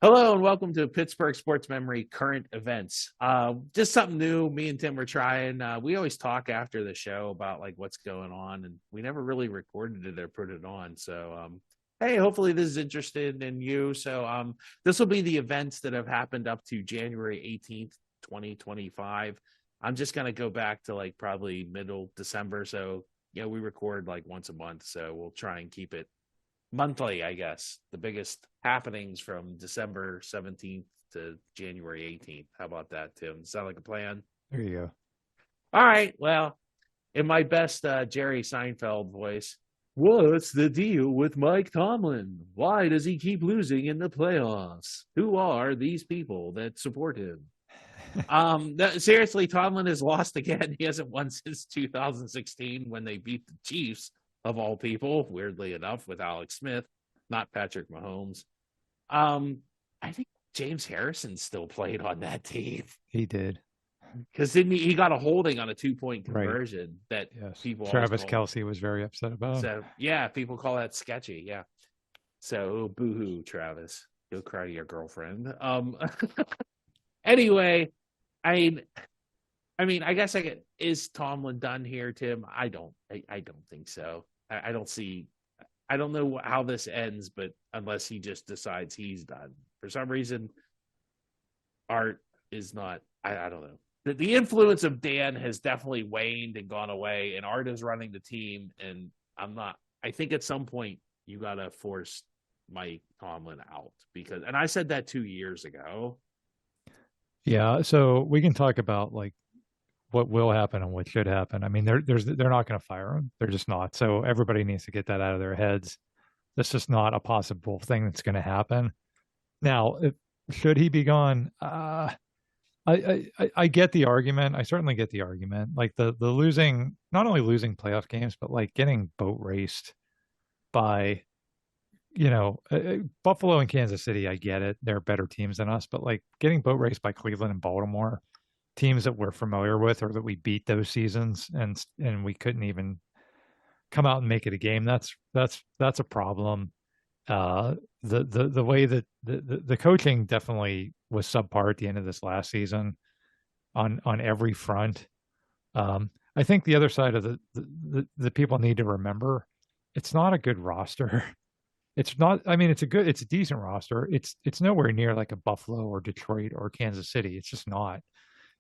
Hello and welcome to Pittsburgh Sports Memory Current Events. Just something new. Me and Tim were trying. We always talk after the show about like what's going on, and we never really recorded it or put it on. So, hey, hopefully this is interested in you. So, this will be the events that have happened up to January 18th, 2025. I'm just gonna go back to like probably middle December. So, we record like once a month, so we'll try and keep it monthly, I guess. The biggest happenings from December 17th to January 18th. How about that, Tim? Sound like a plan? There you go. All right. Well, in my best Jerry Seinfeld voice, what's the deal with Mike Tomlin? Why does he keep losing in the playoffs? Who are these people that support him? Seriously, Tomlin has lost again. He hasn't won since 2016 when they beat the Chiefs, of all people, weirdly enough, with Alex Smith, not Patrick Mahomes. I think James Harrison still played on that team He did. because he got a holding on a 2-point conversion that Yes. people Travis Kelce was very upset about. So yeah, people call that sketchy. Yeah. So boo-hoo, Travis. Go cry to your girlfriend. Anyway, I mean, I guess is Tomlin done here, Tim? I don't think so. I don't see. I don't know how this ends, but unless he just decides he's done for some reason, Art is not. I don't know. The influence of Dan has definitely waned and gone away, and Art is running the team. And I'm not. I think at some point you got to force Mike Tomlin out because, and I said that 2 years ago. Yeah, so we can talk about like what will happen and what should happen. I mean, they're not going to fire him. They're just not. So everybody needs to get that out of their heads. That's just not a possible thing that's going to happen. Now, should he be gone? I get the argument. I certainly get the argument. Like the losing, not only losing playoff games, but like getting boat raced by, Buffalo and Kansas City. I get it. They're better teams than us, but like getting boat raced by Cleveland and Baltimore, teams that we're familiar with or that we beat those seasons, and we couldn't even come out and make it a game. That's a problem. The way that the coaching definitely was subpar at the end of this last season on every front. I think the other side of the people need to remember, it's not a good roster. It's not. I mean, it's a decent roster. It's nowhere near like a Buffalo or Detroit or Kansas City. It's just not.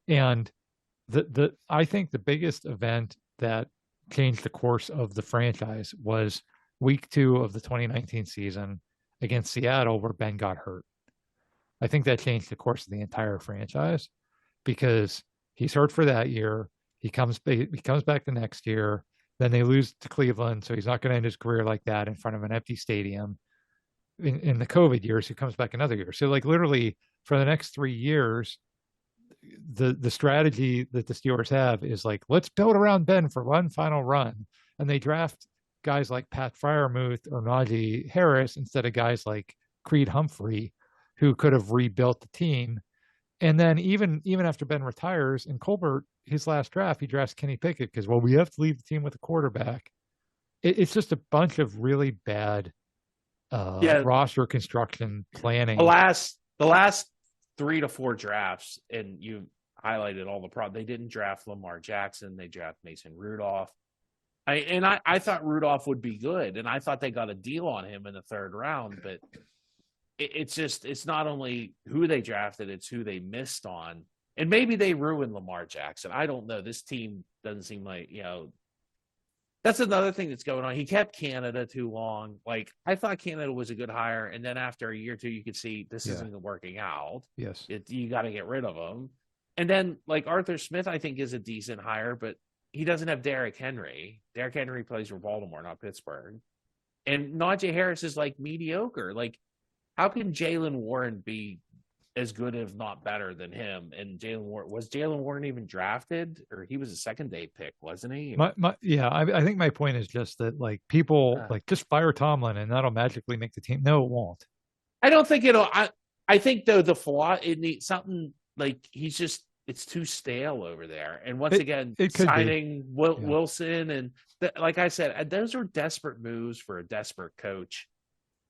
And I think the biggest event that changed the course of the franchise was week 2 of the 2019 season against Seattle, where Ben got hurt. I think that changed the course of the entire franchise because he's hurt for that year. He comes back the next year. Then they lose to Cleveland, so he's not going to end his career like that in front of an empty stadium. In the COVID years, he comes back another year. So like literally for the next 3 years, the strategy that the Steelers have is like, let's build around Ben for one final run. And they draft guys like Pat Freiermuth or Najee Harris instead of guys like Creed Humphrey, who could have rebuilt the team. And then even after Ben retires in Colbert, his last draft, he drafts Kenny Pickett because, well, we have to leave the team with a quarterback. It's just a bunch of really bad roster construction planning. The last 3 to 4 drafts, and you highlighted all the problems. They didn't draft Lamar Jackson. They draft Mason Rudolph. I thought Rudolph would be good, and I thought they got a deal on him in the 3rd round. But it's not only who they drafted, it's who they missed on. And maybe they ruined Lamar Jackson. I don't know. This team doesn't seem like, that's another thing that's going on. He kept Canada too long. Like, I thought Canada was a good hire. And then after a year or two, you could see this isn't working out. Yes. You got to get rid of him. And then, like, Arthur Smith, I think, is a decent hire, but he doesn't have Derrick Henry. Derrick Henry plays for Baltimore, not Pittsburgh. And Najee Harris is, like, mediocre. Like, how can Jaylen Warren be as good, if not better, than him? And was Jaylen Warren even drafted, or he was a 2nd-day pick, wasn't he? I think my point is just that like people like just fire Tomlin and that'll magically make the team. No, it won't. I don't think it'll. I think though the flaw it needs something like it's too stale over there. And once again, signing Wilson and like I said, those are desperate moves for a desperate coach.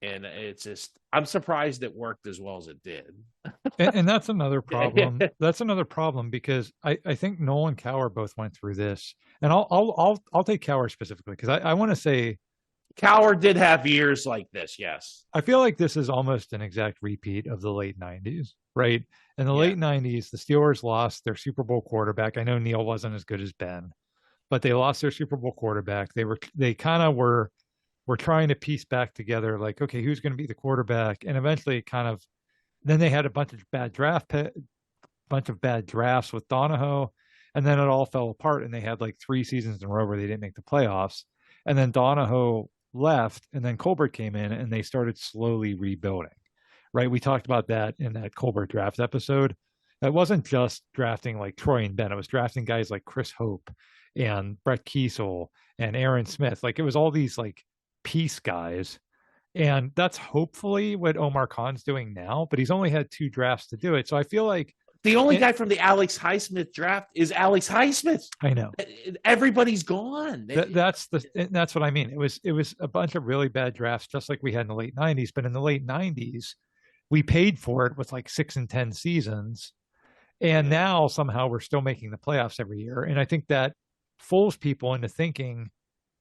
And it's just, I'm surprised it worked as well as it did. And that's another problem. That's another problem because I think Noel and Cower both went through this, and I'll take Cower specifically because I want to say Cower did have years like this. Yes. I feel like this is almost an exact repeat of the late '90s, right? In the late '90s, the Steelers lost their Super Bowl quarterback. I know Neil wasn't as good as Ben, but they lost their Super Bowl quarterback. They kind of were trying to piece back together, like, okay, who's going to be the quarterback? And eventually, then they had a bunch of bad drafts with Donahoe, and then it all fell apart. And they had like 3 seasons in a row where they didn't make the playoffs. And then Donahoe left, and then Colbert came in, and they started slowly rebuilding. Right? We talked about that in that Colbert draft episode. That wasn't just drafting like Troy and Ben; it was drafting guys like Chris Hope and Brett Kiesel and Aaron Smith. Like it was all these like piece guys. And that's hopefully what Omar Khan's doing now, but he's only had 2 drafts to do it. So I feel like the only guy from the Alex Highsmith draft is Alex Highsmith. I know everybody's gone. That's what I mean. It was a bunch of really bad drafts, just like we had in the late '90s. But in the late '90s, we paid for it with like 6 and 10 seasons, and now somehow we're still making the playoffs every year. And I think that fools people into thinking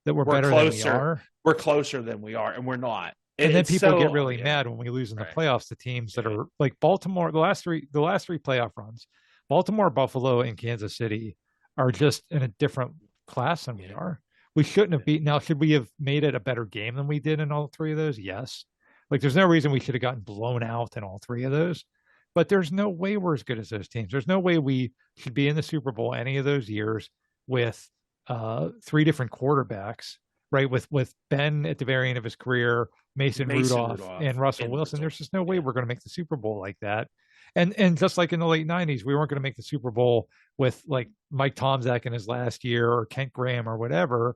that we're better than we are. We're closer than we are, and we're not. And then people get really mad when we lose in the playoffs to teams that are like Baltimore. The last three playoff runs, Baltimore, Buffalo, and Kansas City are just in a different class than we are. We shouldn't have beaten. Now, should we have made it a better game than we did in all 3 of those? Yes. Like, there's no reason we should have gotten blown out in all 3 of those. But there's no way we're as good as those teams. There's no way we should be in the Super Bowl any of those years with 3 different quarterbacks, right? With Ben at the very end of his career, Mason Rudolph, and Russell Wilson. There's just no way we're going to make the Super Bowl like that. And just like in the late '90s, we weren't going to make the Super Bowl with like Mike Tomczak in his last year or Kent Graham or whatever.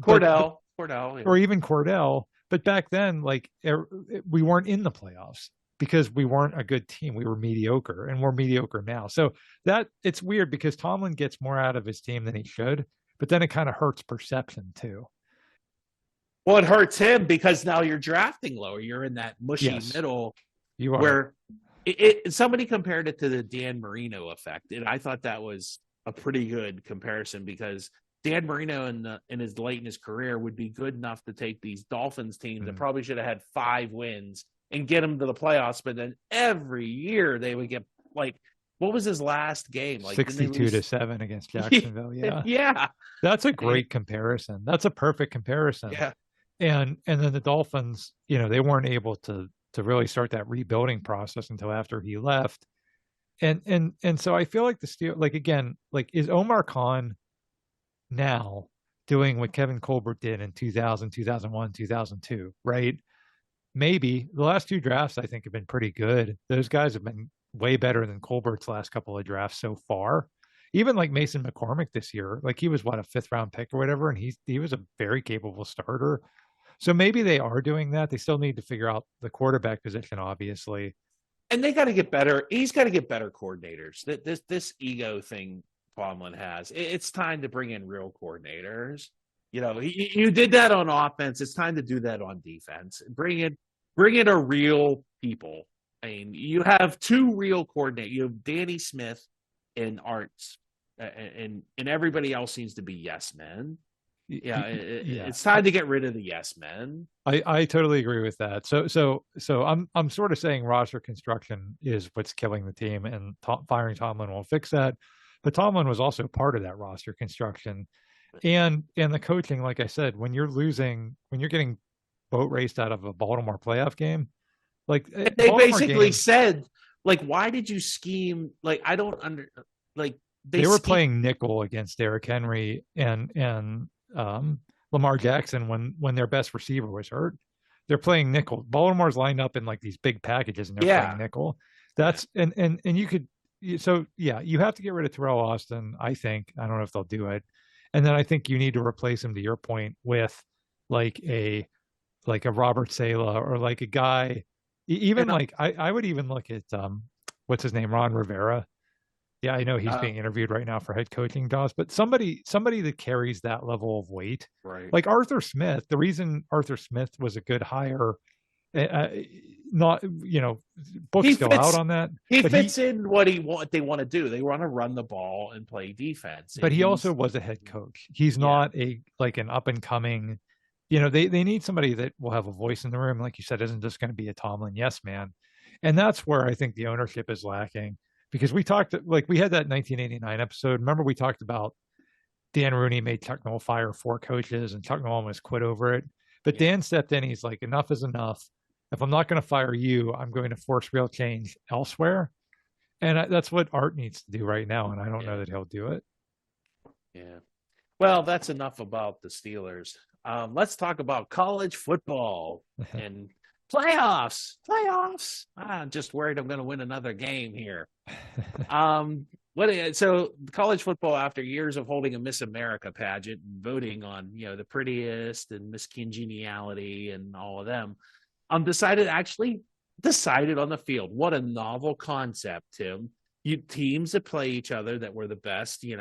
Cordell, or even Cordell. But back then, like we weren't in the playoffs because we weren't a good team. We were mediocre, and we're mediocre now. So that it's weird because Tomlin gets more out of his team than he should, but then it kind of hurts perception too. Well, it hurts him because now you're drafting lower. You're in that mushy middle where somebody compared it to the Dan Marino effect. And I thought that was a pretty good comparison because Dan Marino in his late in his career would be good enough to take these Dolphins teams that probably should have had 5 wins and get them to the playoffs. But then every year they would get like, what was his last game? Like 62-7 against Jacksonville. Yeah. That's a great comparison. That's a perfect comparison. Yeah. And then the Dolphins, they weren't able to really start that rebuilding process until after he left. And so I feel like the Steelers, like again, like is Omar Khan now doing what Kevin Colbert did in 2000, 2001, 2002, right? Maybe the last 2 drafts I think have been pretty good. Those guys have been way better than Colbert's last couple of drafts so far. Even like Mason McCormick this year, like he was a 5th round pick or whatever, and he was a very capable starter. So maybe they are doing that. They still need to figure out the quarterback position, obviously. And they got to get better. He's got to get better coordinators. This ego thing Tomlin has. It's time to bring in real coordinators. You did that on offense. It's time to do that on defense. Bring in a real people. I mean, you have 2 real coordinators. You have Danny Smith and Arts, and everybody else seems to be yes men. It's time to get rid of the yes men. I totally agree with that. So I'm sort of saying roster construction is what's killing the team, and firing Tomlin will fix that. But Tomlin was also part of that roster construction, and the coaching. Like I said, when you're getting boat raced out of a Baltimore playoff game, like they basically said, like, why did you scheme? Like, I don't they were playing nickel against Derrick Henry and Lamar Jackson when their best receiver was hurt. They're playing nickel. Baltimore's lined up in like these big packages and they're playing nickel. That's and you could you have to get rid of Terrell Austin. I think I don't know if they'll do it, and then I think you need to replace him, to your point, with like a Robert Saleh or like a guy. Even like I would even look at what's his name, Ron Rivera. Yeah, I know he's being interviewed right now for head coaching jobs, but somebody that carries that level of weight, right? Like Arthur Smith. The reason Arthur Smith was a good hire Uh, not, books He go out fits. on that, He but fits in what they want to do. They want to run the ball and play defense, and he also he's was a head coach. He's yeah, not an up and coming. They need somebody that will have a voice in the room, like you said, isn't just going to be a Tomlin yes man, and that's where I think the ownership is lacking. Because we had that 1989 episode. Remember, we talked about Dan Rooney made Chuck Noll fire 4 coaches, and Chuck Noll almost quit over it. But yeah, Dan stepped in. He's like, enough is enough. If I'm not going to fire you, I'm going to force real change elsewhere. And that's what Art needs to do right now. And I don't know yeah, that he'll do it. yeah. Well, that's enough about the Steelers. Let's talk about college football and playoffs. Playoffs. I'm just worried I'm going to win another game here. So college football, after years of holding a Miss America pageant and voting on the prettiest and Miss Congeniality and all of them, decided on the field. What a novel concept, Tim. You teams that play each other that were the best, in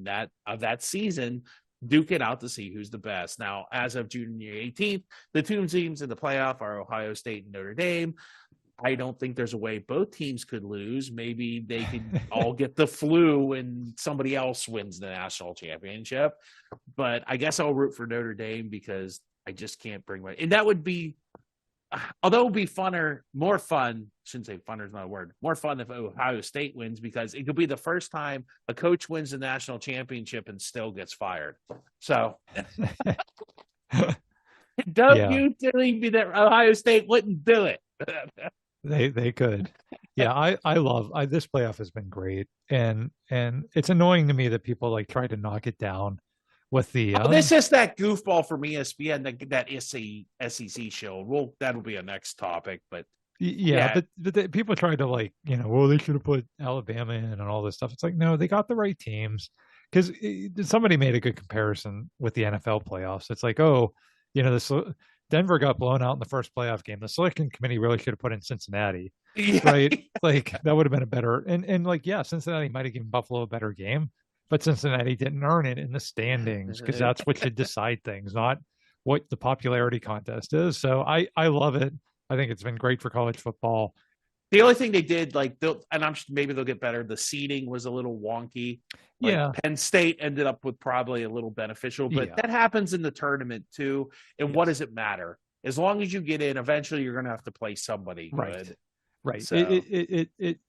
that season, duke it out to see who's the best. Now, as of June 18th, the two teams in the playoff are Ohio State and Notre Dame. I don't think there's a way both teams could lose. Maybe they could all get the flu and somebody else wins the national championship. But I guess I'll root for Notre Dame because I just can't bring and that would be, although it would be more fun, shouldn't say funner is not a word, more fun if Ohio State wins, because it could be the first time a coach wins the national championship and still gets fired. So don't you tell me that Ohio State wouldn't do it. They could. Yeah, I love this playoff has been great. And it's annoying to me that people try to knock it down with the this is that goofball from ESPN, that SEC show. Well, that'll be a next topic, but but people try to they should have put Alabama in and all this stuff. It's like, no, they got the right teams. Because somebody made a good comparison with the NFL playoffs. It's like, this Denver got blown out in the first playoff game. The selection committee really should have put in Cincinnati, right? That would have been a better and Cincinnati might have given Buffalo a better game, but Cincinnati didn't earn it in the standings because that's what should decide things, not what the popularity contest is. So I love it. I think it's been great for college football. The only thing they did, maybe they'll get better. The seeding was a little wonky. Penn State ended up with probably a little beneficial, but that happens in the tournament too. And what does it matter? As long as you get in, eventually you're going to have to play somebody good. Right. So.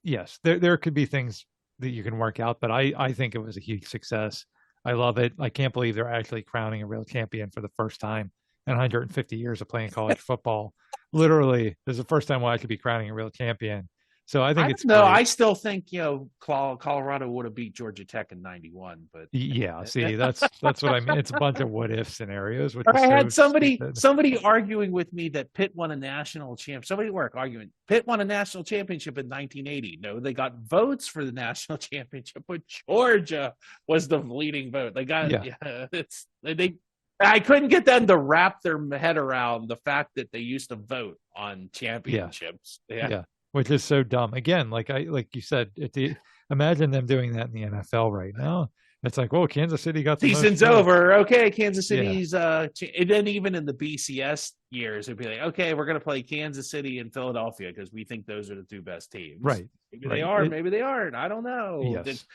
Yes, there could be things that you can work out, but I think it was a huge success. I love it. I can't believe they're actually crowning a real champion for the first time in 150 years of playing college football. Literally, this is the first time we'll actually be crowning a real champion. So I think No, I still think Colorado would have beat Georgia Tech in '91, but see, that's what I mean. It's a bunch of what if scenarios. Which I had somebody arguing with me that Pitt won a national championship. Somebody at work arguing Pitt won a national championship in 1980. No, they got votes for the national championship, but Georgia was the leading vote. They got I couldn't get them to wrap their head around the fact that they used to vote on championships. Yeah. Which is so dumb. Again, like you said, imagine them doing that in the NFL right now. It's like, well, Kansas City got the season's over. Okay, Kansas City's and then even in the BCS years, it'd be like, okay, we're going to play Kansas City and Philadelphia because we think those are the two best teams. Right. Maybe they are. Maybe they aren't. I don't know. Yes.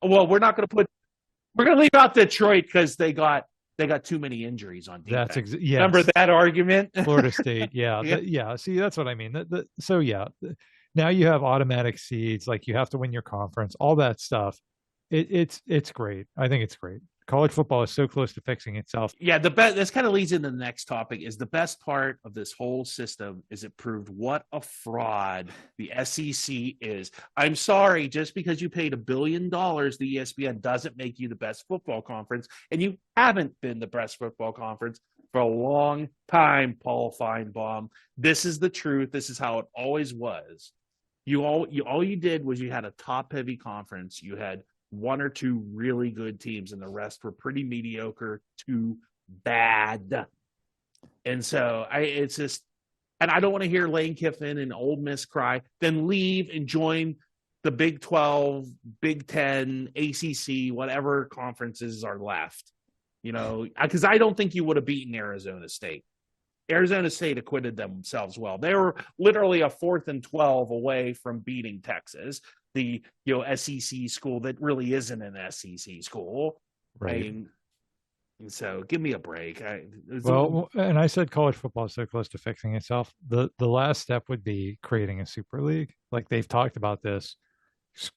We're going to leave out Detroit because they got too many injuries on defense. Remember that argument? Florida State, See, that's what I mean. Now you have automatic seeds. You have to win your conference. All that stuff. It's great. I think it's great. College football is so close to fixing itself. Yeah, this kind of leads into the next topic. Is the best part of this whole system is it proved what a fraud the SEC is. I'm sorry, just because you paid $1 billion to ESPN doesn't make you the best football conference, and you haven't been the best football conference for a long time, Paul Feinbaum. This is the truth. This is how it always was. All you did was you had a top-heavy conference. You had one or two really good teams, and the rest were pretty mediocre to bad. And so I don't want to hear Lane Kiffin and Ole Miss cry, then leave and join the Big 12, Big 10, ACC, whatever conferences are left. Because I don't think you would have beaten Arizona State. Arizona State acquitted themselves well. They were literally a 4th and 12 away from beating Texas, the SEC school that really isn't an SEC school. Right. So give me a break. And I said college football is so close to fixing itself. The last step would be creating a super league. Like they've talked about this.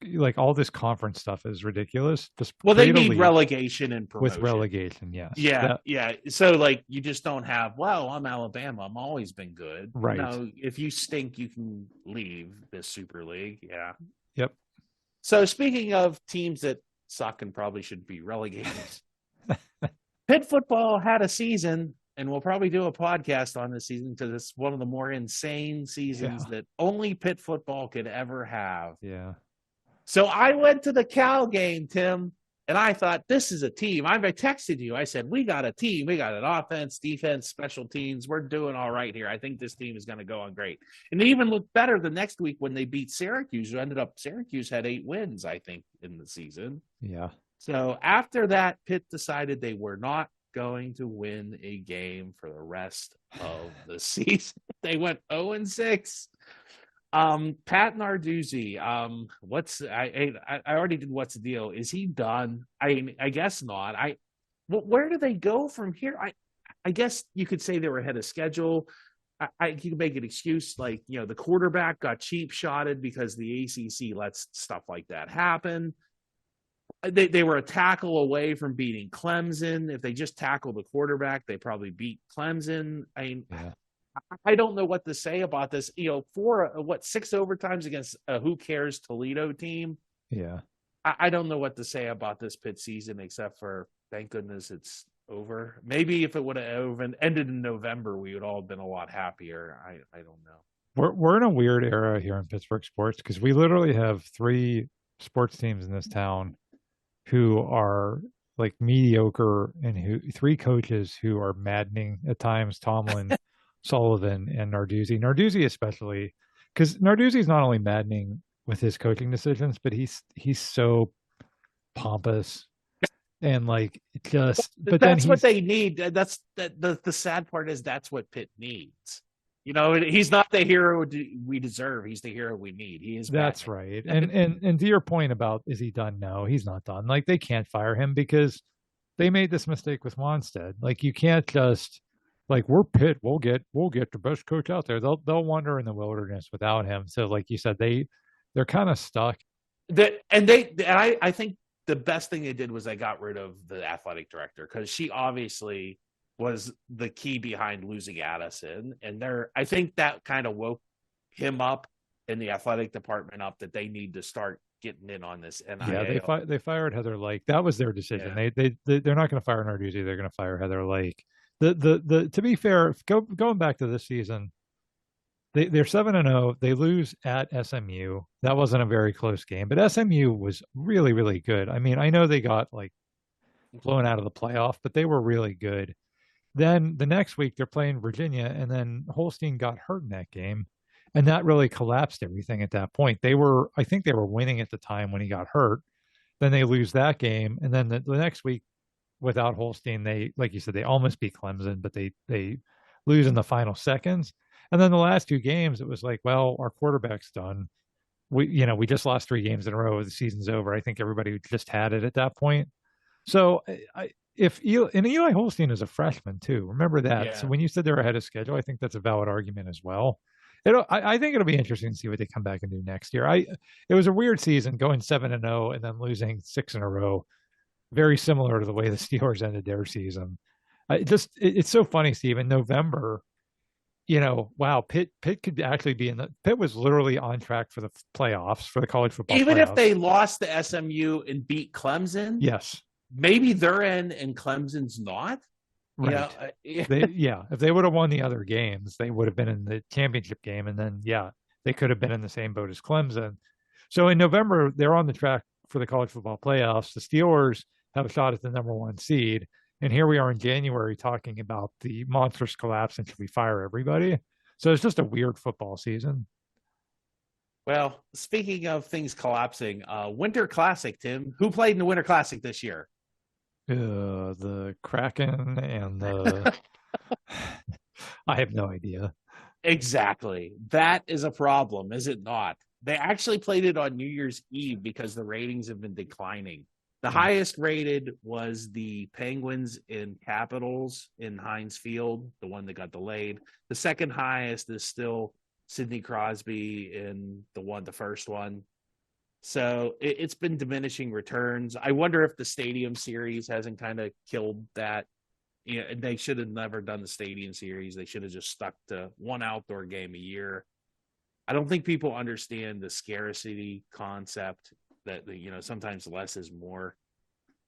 Like all this conference stuff is ridiculous. Just they need relegation and promotion. With relegation, yes. Yeah. So like you just don't have, well, I'm Alabama. I'm always been good. Right. No, if you stink, you can leave this super league. Yeah. Yep. So speaking of teams that suck and probably should be relegated, Pitt football had a season, and we'll probably do a podcast on this season because it's one of the more insane seasons that only Pitt football could ever have. Yeah. So I went to the Cal game, Tim, and I thought, this is a team. I texted you. I said, we got a team. We got an offense, defense, special teams. We're doing all right here. I think this team is going to go on great. And it even looked better the next week when they beat Syracuse, who Syracuse had 8 wins, I think, in the season. Yeah. So after that, Pitt decided they were not going to win a game for the rest of the season. They went 0-6. Pat Narduzzi, I already did what's the deal. Is he done? I guess not. Where do they go from here? I guess you could say they were ahead of schedule. You can make an excuse like, the quarterback got cheap shotted because the ACC lets stuff like that happen. They were a tackle away from beating Clemson. If they just tackle the quarterback, they probably beat Clemson. I don't know what to say about this. 6 overtimes against a who cares Toledo team. Yeah. I don't know what to say about this Pitt season except for thank goodness it's over. Maybe if it would have ended in November, we would all have been a lot happier. I don't know. We're in a weird era here in Pittsburgh sports because we literally have 3 sports teams in this town who are like mediocre and 3 coaches who are maddening at times. Tomlin, Sullivan, and Narduzzi. Narduzzi especially, because Narduzzi is not only maddening with his coaching decisions, but he's so pompous and like just. But that's what they need. That's the sad part is that's what Pitt needs. He's not the hero we deserve. He's the hero we need. He is. That's right. And to your point about is he done? No, he's not done. Like they can't fire him because they made this mistake with Wanstead. Like you can't just like we're Pitt. We'll get the best coach out there. They'll wander in the wilderness without him. So like you said, they're kind of stuck. I think the best thing they did was they got rid of the athletic director because she obviously was the key behind losing Addison. And I think that kind of woke him up in the athletic department up that they need to start getting in on this. And they fired Heather Lake. That was their decision. Yeah. They're not going to fire Narduzzi. They're going to fire Heather Lake. To be fair, going back to this season, they're 7-0. They lose at SMU. That wasn't a very close game, but SMU was really, really good. I mean, I know they got like blown out of the playoff, but they were really good. Then the next week they're playing Virginia, and then Holstein got hurt in that game, and that really collapsed everything at that point. I think they were winning at the time when he got hurt. Then they lose that game, and then the next week without Holstein, they, like you said, they almost beat Clemson, but they lose in the final seconds. And then the last 2 games, it was like, well, our quarterback's done. We just lost 3 games in a row. The season's over. I think everybody just had it at that point. So Eli Holstein is a freshman too. Remember that. Yeah. So when you said they're ahead of schedule, I think that's a valid argument as well. I think it'll be interesting to see what they come back and do next year. It was a weird season going 7-0 and then losing 6 in a row. Very similar to the way the Steelers ended their season. It's so funny, Steve. In November, wow, Pitt could actually be Pitt was literally on track for the playoffs for the college football. Even playoffs. If they lost to SMU and beat Clemson, yes. Maybe they're in and Clemson's not. Right. If they would have won the other games, they would have been in the championship game. And then, they could have been in the same boat as Clemson. So in November, they're on the track for the college football playoffs. The Steelers have a shot at the number 1 seed. And here we are in January talking about the monstrous collapse and should we fire everybody? So it's just a weird football season. Well, speaking of things collapsing, Winter Classic, Tim, who played in the Winter Classic this year? The Kraken and the I have no idea. Exactly. That is a problem, is it not? They actually played it on New Year's Eve because the ratings have been declining. The Hmm. highest rated was the Penguins in Capitals in Heinz Field, the one that got delayed. The second highest is still Sidney Crosby in the first one. So it's been diminishing returns. I wonder if the Stadium Series hasn't kind of killed that. Yeah, they should have never done the Stadium Series. They should have just stuck to one outdoor game a year. I don't think people understand the scarcity concept that sometimes less is more,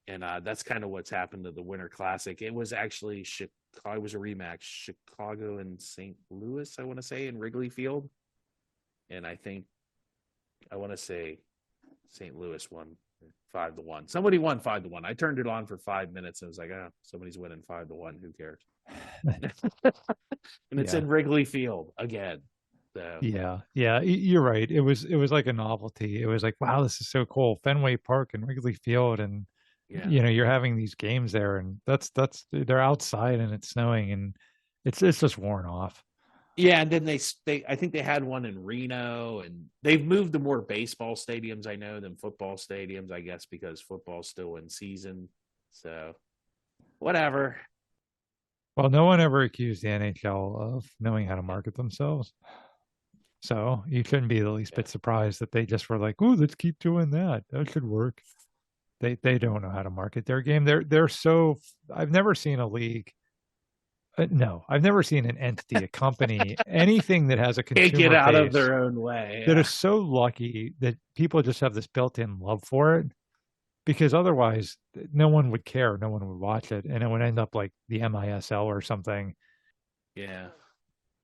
and that's kind of what's happened to the Winter Classic. It was actually Chicago. It was a rematch, Chicago and St. Louis, I want to say, in Wrigley Field, and I want to say St. Louis won 5-1. Somebody won 5-1. I turned it on for 5 minutes and I was like, oh, somebody's winning 5-1. Who cares? And it's Yeah. in Wrigley Field again. So. Yeah, you're right. It was like a novelty. It was like, wow, this is so cool. Fenway Park and Wrigley Field, and you're having these games there, and that's they're outside and it's snowing, and it's just worn off. Yeah, and then they I think they had one in Reno, and they've moved to more baseball stadiums, I know, than football stadiums, I guess, because football's still in season. So whatever. Well, no one ever accused the NHL of knowing how to market themselves. So you shouldn't be the least bit surprised that they just were like, "Oh, let's keep doing that. That should work." They don't know how to market their game. They're so. I've never seen a league. No, I've never seen an entity, a company, anything that has a Can't get consumer out of base their own way. that is so lucky that people just have this built-in love for it. Because otherwise, no one would care. No one would watch it, and it would end up like the MISL or something. Yeah.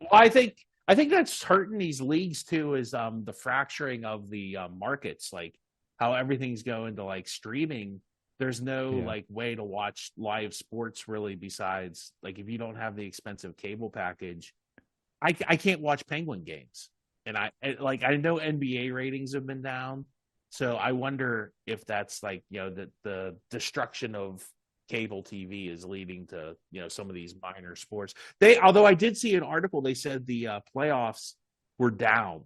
Well, I think that's hurting these leagues too. Is the fracturing of the markets, like how everything's going to like streaming. There's no like way to watch live sports really besides like if you don't have the expensive cable package. I can't watch Penguin games, and I know NBA ratings have been down, so I wonder if that's like the destruction of cable TV is leading to some of these minor sports. Although I did see an article, they said the playoffs were down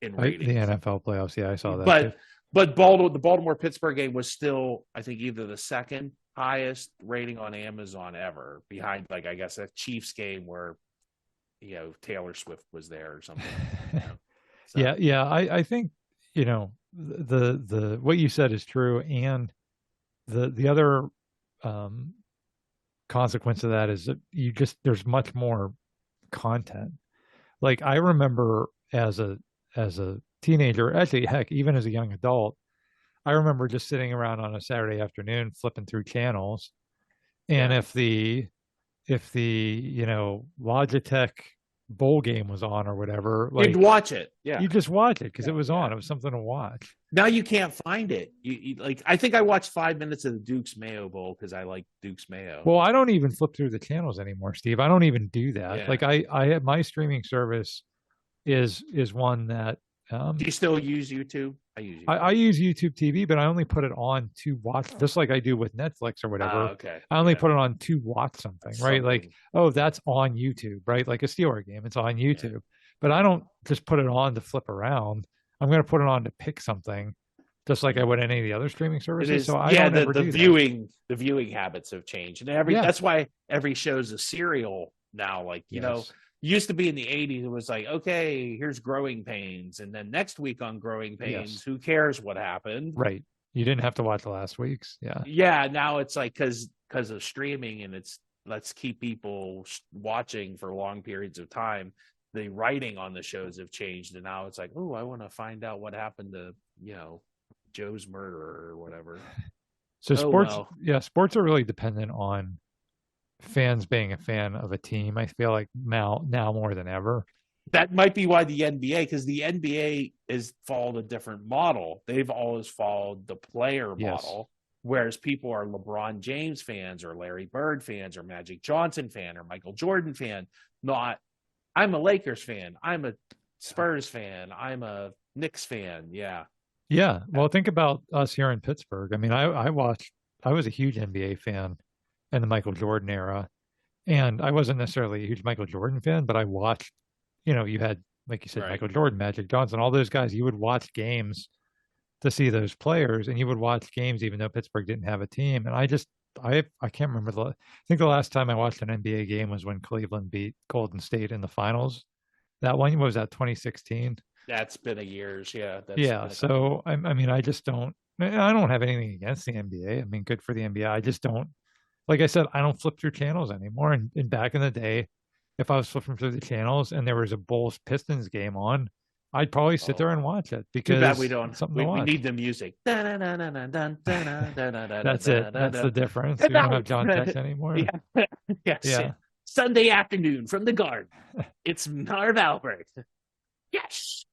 in ratings. The NFL playoffs, yeah, I saw that too. But the Baltimore Pittsburgh game was still, I think, either the second highest rating on Amazon ever, behind like I guess a Chiefs game where Taylor Swift was there or something. So. Yeah. I think the what you said is true, and the other consequence of that is that there's much more content. Like I remember as a teenager, actually, heck, even as a young adult, I remember just sitting around on a Saturday afternoon flipping through channels, and if the Logitech bowl game was on or whatever, like you'd watch it. Yeah, you just watch it because it was on. It was something to watch. Now you can't find it. You like I think I watched 5 minutes of the Duke's Mayo Bowl because I like Duke's Mayo. Well, I don't even flip through the channels anymore, Steve. I don't even do that. Yeah. Like I have my streaming service is one that. Do you still use YouTube? I use YouTube. I use YouTube TV, but I only put it on to watch, just like I do with Netflix or whatever. Okay. I only put it on to watch something, right? Like, oh, that's on YouTube, right? Like a Steeler game, it's on YouTube. Yeah. But I don't just put it on to flip around. I'm going to put it on to pick something, just like I would any of the other streaming services. So I don't ever do the viewing habits have changed, and that's why every show's a serial now. Like used to be in the 80s, it was like, okay, here's Growing Pains. And then next week on Growing Pains, who cares what happened? Right. You didn't have to watch the last week's. Yeah. Yeah. Now it's like because of streaming and let's keep people watching for long periods of time. The writing on the shows have changed. And now it's like, oh, I want to find out what happened to, Joe's murderer or whatever. So sports are really dependent on fans being a fan of a team. I feel like now more than ever. That might be why the NBA, because the NBA has followed a different model. They've always followed the player model, whereas people are LeBron James fans or Larry Bird fans or Magic Johnson fan or Michael Jordan fan. Not, I'm a Lakers fan. I'm a Spurs fan. I'm a Knicks fan. Yeah. Yeah. Well, think about us here in Pittsburgh. I mean, I was a huge NBA fan in the Michael Jordan era. And I wasn't necessarily a huge Michael Jordan fan, but I watched, you had, like you said, Right. Michael Jordan, Magic Johnson, all those guys. You would watch games to see those players, and you would watch games even though Pittsburgh didn't have a team. And I can't remember I think the last time I watched an NBA game was when Cleveland beat Golden State in the finals. That one was that 2016. That's been a years. Yeah. Yeah. So I mean, I just don't. I don't have anything against the NBA. I mean, good for the NBA. I just don't. Like I said, I don't flip through channels anymore. And back in the day, if I was flipping through the channels and there was a Bulls Pistons game on, I'd probably sit there and watch it because too bad we don't. Something We to watch. need the music. That's That's it. That's the difference. We don't have John Tex anymore. Yeah. Yes. Yeah. Sunday afternoon from the Garden. It's Marv Albert. Yes.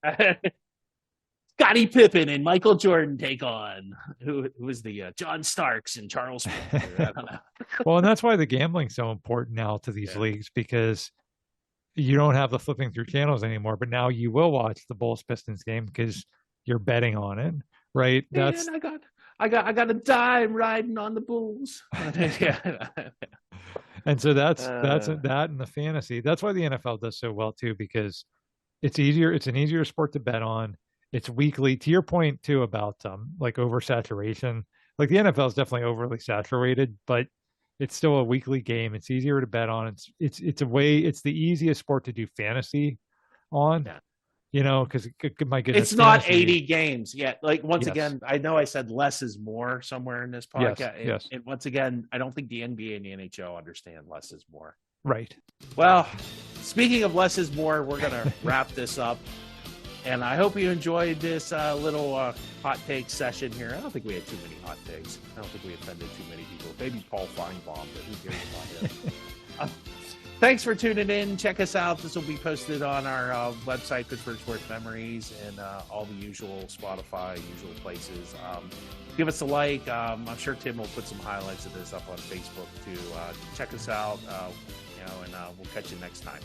Scottie Pippen and Michael Jordan take on who was the John Starks and Charles. I don't know. Well, and that's why the gambling's so important now to these leagues, because you don't have the flipping through channels anymore. But now you will watch the Bulls Pistons game because you're betting on it, right? That's I got a dime riding on the Bulls. And so that's that and the fantasy. That's why the NFL does so well too, because it's easier. It's an easier sport to bet on. It's weekly. To your point too about like oversaturation. Like the NFL is definitely overly saturated, but it's still a weekly game. It's easier to bet on. It's a way. It's the easiest sport to do fantasy on. Yeah. Because my goodness, it's not 80 games yet. Like once again, I know I said less is more somewhere in this podcast. Yes. And once again, I don't think the NBA and the NHL understand less is more. Right. Well, speaking of less is more, we're going to wrap this up. And I hope you enjoyed this little hot take session here. I don't think we had too many hot takes. I don't think we offended too many people. Maybe Paul Feinbaum, but who cares about him? Thanks for tuning in. Check us out. This will be posted on our website, Pittsburgh Sports Memories, and all the usual Spotify, usual places. Give us a like. I'm sure Tim will put some highlights of this up on Facebook too. Check us out, and we'll catch you next time.